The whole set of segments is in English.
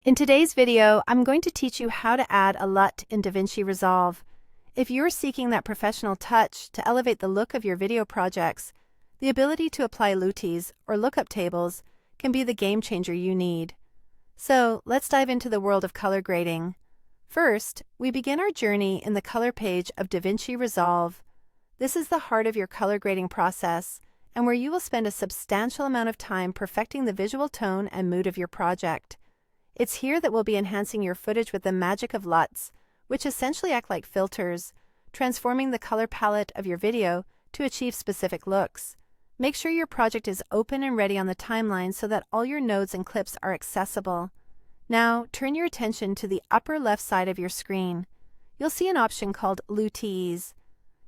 In today's video, I'm going to teach you how to add a LUT in DaVinci Resolve. If you're seeking that professional touch to elevate the look of your video projects, the ability to apply LUTs or lookup tables can be the game changer you need. So let's dive into the world of color grading. First, we begin our journey in the color page of DaVinci Resolve. This is the heart of your color grading process, and where you will spend a substantial amount of time perfecting the visual tone and mood of your project. It's here that we'll be enhancing your footage with the magic of LUTs, which essentially act like filters, transforming the color palette of your video to achieve specific looks. Make sure your project is open and ready on the timeline so that all your nodes and clips are accessible. Now, turn your attention to the upper left side of your screen. You'll see an option called LUTs.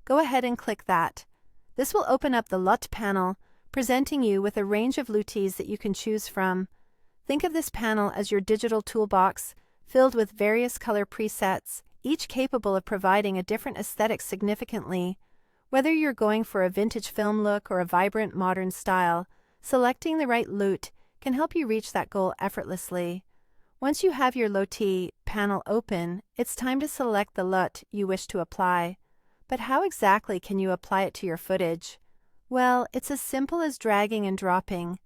Go ahead and click that. This will open up the LUT panel, presenting you with a range of LUTs that you can choose from. Think of this panel as your digital toolbox, filled with various color presets, each capable of providing a different aesthetic significantly. Whether you're going for a vintage film look or a vibrant modern style, selecting the right LUT can help you reach that goal effortlessly. Once you have your LUT panel open, it's time to select the LUT you wish to apply. But how exactly can you apply it to your footage? Well, it's as simple as dragging and dropping.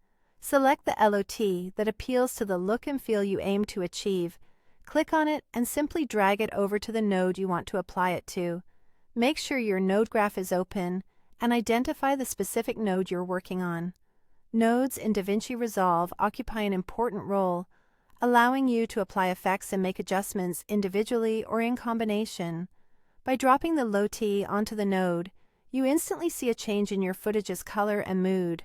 Select the LUT that appeals to the look and feel you aim to achieve. Click on it and simply drag it over to the node you want to apply it to. Make sure your node graph is open and identify the specific node you're working on. Nodes in DaVinci Resolve occupy an important role, allowing you to apply effects and make adjustments individually or in combination. By dropping the LUT onto the node, you instantly see a change in your footage's color and mood.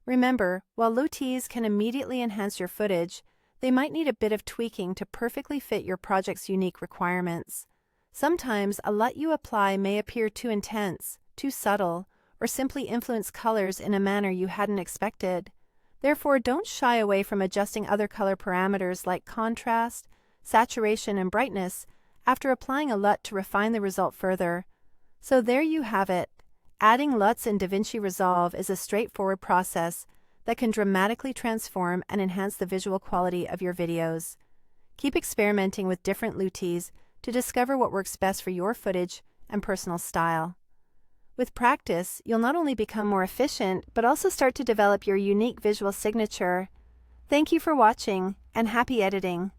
Remember, while LUTs can immediately enhance your footage, they might need a bit of tweaking to perfectly fit your project's unique requirements. Sometimes a LUT you apply may appear too intense, too subtle, or simply influence colors in a manner you hadn't expected. Therefore, don't shy away from adjusting other color parameters like contrast, saturation, and brightness after applying a LUT to refine the result further. So there you have it. Adding LUTs in DaVinci Resolve is a straightforward process that can dramatically transform and enhance the visual quality of your videos. Keep experimenting with different LUTs to discover what works best for your footage and personal style. With practice, you'll not only become more efficient, but also start to develop your unique visual signature. Thank you for watching, and happy editing!